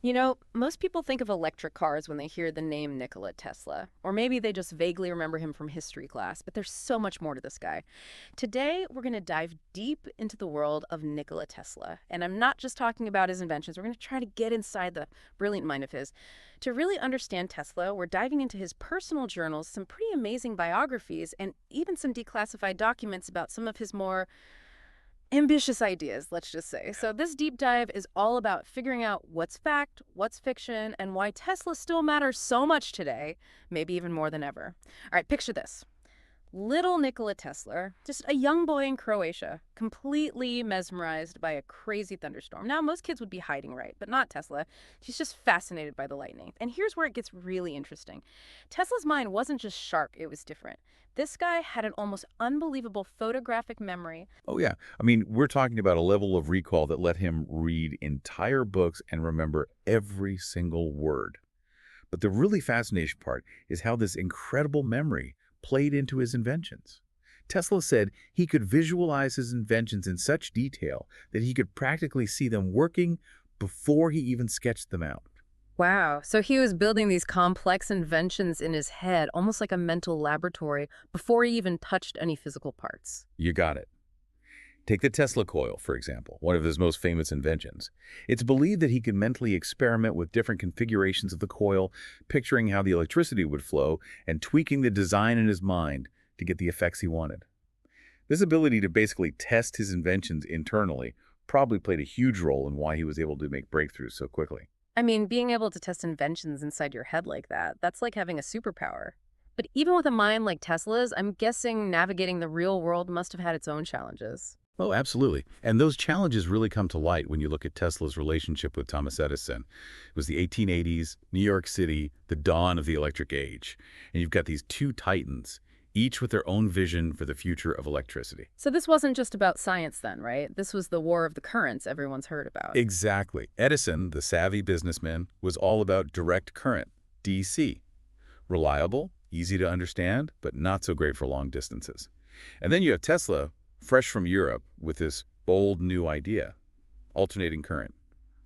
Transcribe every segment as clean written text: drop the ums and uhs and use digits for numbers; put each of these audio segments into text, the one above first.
You know, most people think of electric cars when they hear the name Nikola Tesla, or maybe they just vaguely remember him from history class, but there's so much more to this guy. Today, we're going to dive deep into the world of Nikola Tesla, and I'm not just talking about his inventions, we're going to try to get inside the brilliant mind of his. To really understand Tesla, we're diving into his personal journals, some pretty amazing biographies, and even some declassified documents about some of his more ambitious ideas, let's just say. So this deep dive is all about figuring out what's fact, what's fiction, and why Tesla still matters so much today, maybe even more than ever. All right, picture this. Little Nikola Tesla, just a young boy in Croatia, completely mesmerized by a crazy thunderstorm. Now, most kids would be hiding, right? But not Tesla. She's just fascinated by the lightning. And here's where it gets really interesting. Tesla's mind wasn't just sharp, it was different. This guy had an almost unbelievable photographic memory. Oh, yeah. I mean, we're talking about a level of recall that let him read entire books and remember every single word. But the really fascinating part is how this incredible memory played into his inventions. Tesla said he could visualize his inventions in such detail that he could practically see them working before he even sketched them out. Wow. So he was building these complex inventions in his head, almost like a mental laboratory, before he even touched any physical parts. You got it. Take the Tesla coil, for example, one of his most famous inventions. It's believed that he could mentally experiment with different configurations of the coil, picturing how the electricity would flow and tweaking the design in his mind to get the effects he wanted. This ability to basically test his inventions internally probably played a huge role in why he was able to make breakthroughs so quickly. I mean, being able to test inventions inside your head like that, that's like having a superpower. But even with a mind like Tesla's, I'm guessing navigating the real world must have had its own challenges. Oh, absolutely. And those challenges really come to light when you look at Tesla's relationship with Thomas Edison. It was the 1880s, New York City, the dawn of the electric age. And you've got these two titans, each with their own vision for the future of electricity. So this wasn't just about science then, right? This was the war of the currents everyone's heard about. Exactly. Edison, the savvy businessman, was all about direct current, DC. Reliable, easy to understand, but not so great for long distances. And then you have Tesla, fresh from Europe, with this bold new idea, alternating current,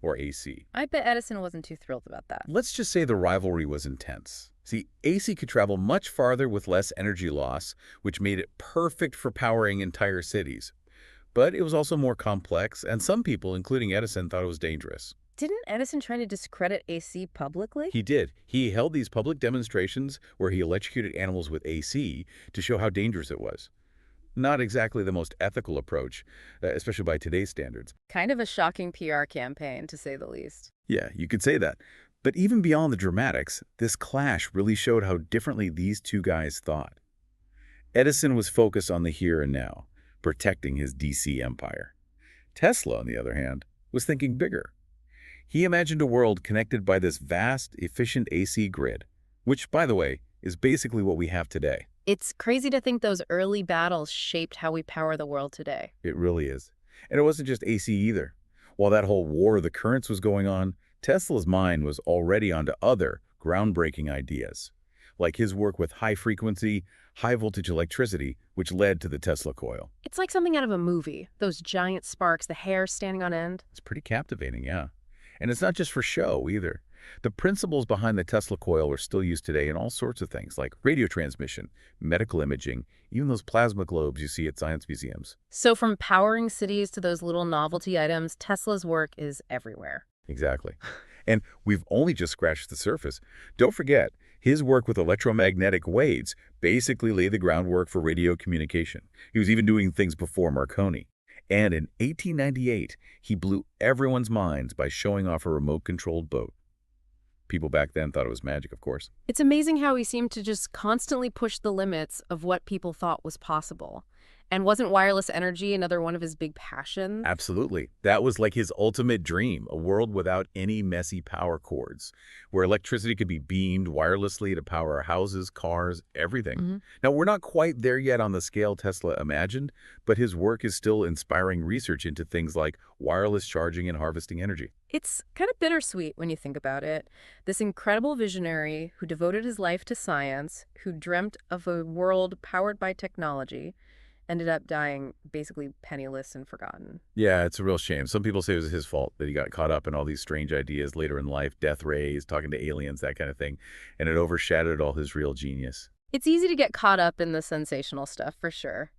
or AC. I bet Edison wasn't too thrilled about that. Let's just say the rivalry was intense. See, AC could travel much farther with less energy loss, which made it perfect for powering entire cities. But it was also more complex, and some people, including Edison, thought it was dangerous. Didn't Edison try to discredit AC publicly? He did. He held these public demonstrations where he electrocuted animals with AC to show how dangerous it was. Not exactly the most ethical approach, especially by today's standards. Kind of a shocking PR campaign, to say the least. Yeah, you could say that. But even beyond the dramatics, this clash really showed how differently these two guys thought. Edison was focused on the here and now, protecting his DC empire. Tesla, on the other hand, was thinking bigger. He imagined a world connected by this vast, efficient AC grid, which, by the way, is basically what we have today. It's crazy to think those early battles shaped how we power the world today. It really is. And it wasn't just AC either. While that whole war of the currents was going on, Tesla's mind was already onto other groundbreaking ideas, like his work with high-frequency, high-voltage electricity, which led to the Tesla coil. It's like something out of a movie. Those giant sparks, the hair standing on end. It's pretty captivating, yeah. And it's not just for show either. The principles behind the Tesla coil are still used today in all sorts of things, like radio transmission, medical imaging, even those plasma globes you see at science museums. So from powering cities to those little novelty items, Tesla's work is everywhere. Exactly. And we've only just scratched the surface. Don't forget, his work with electromagnetic waves basically laid the groundwork for radio communication. He was even doing things before Marconi. And in 1898, he blew everyone's minds by showing off a remote-controlled boat. People back then thought it was magic, of course. It's amazing how he seemed to just constantly push the limits of what people thought was possible. And wasn't wireless energy another one of his big passions? Absolutely. That was like his ultimate dream, a world without any messy power cords, where electricity could be beamed wirelessly to power houses, cars, everything. Now, we're not quite there yet on the scale Tesla imagined, but his work is still inspiring research into things like wireless charging and harvesting energy. It's kind of bittersweet when you think about it. This incredible visionary who devoted his life to science, who dreamt of a world powered by technology, ended up dying basically penniless and forgotten. Yeah, it's a real shame. Some people say it was his fault that he got caught up in all these strange ideas later in life, death rays, talking to aliens, that kind of thing, and it overshadowed all his real genius. It's easy to get caught up in the sensational stuff for sure.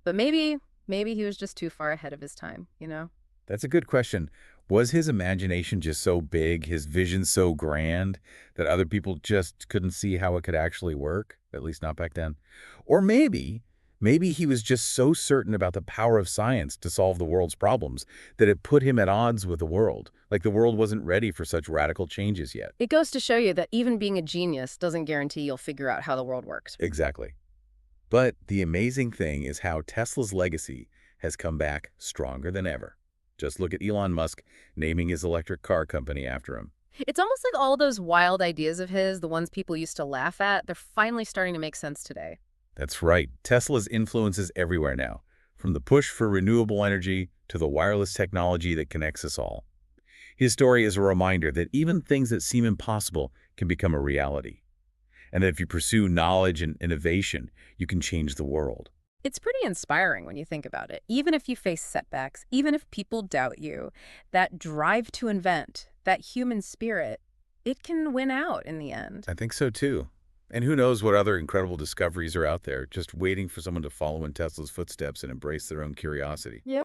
But maybe he was just too far ahead of his time, you know? That's a good question. Was his imagination just so big, his vision so grand, that other people just couldn't see how it could actually work? At least not back then. Or maybe he was just so certain about the power of science to solve the world's problems that it put him at odds with the world. Like the world wasn't ready for such radical changes yet. It goes to show you that even being a genius doesn't guarantee you'll figure out how the world works. Exactly. But the amazing thing is how Tesla's legacy has come back stronger than ever. Just look at Elon Musk naming his electric car company after him. It's almost like all those wild ideas of his, the ones people used to laugh at, they're finally starting to make sense today. That's right. Tesla's influence is everywhere now, from the push for renewable energy to the wireless technology that connects us all. His story is a reminder that even things that seem impossible can become a reality, and that if you pursue knowledge and innovation, you can change the world. It's pretty inspiring when you think about it. Even if you face setbacks, even if people doubt you, that drive to invent, that human spirit, it can win out in the end. I think so too. And who knows what other incredible discoveries are out there, just waiting for someone to follow in Tesla's footsteps and embrace their own curiosity. Yep.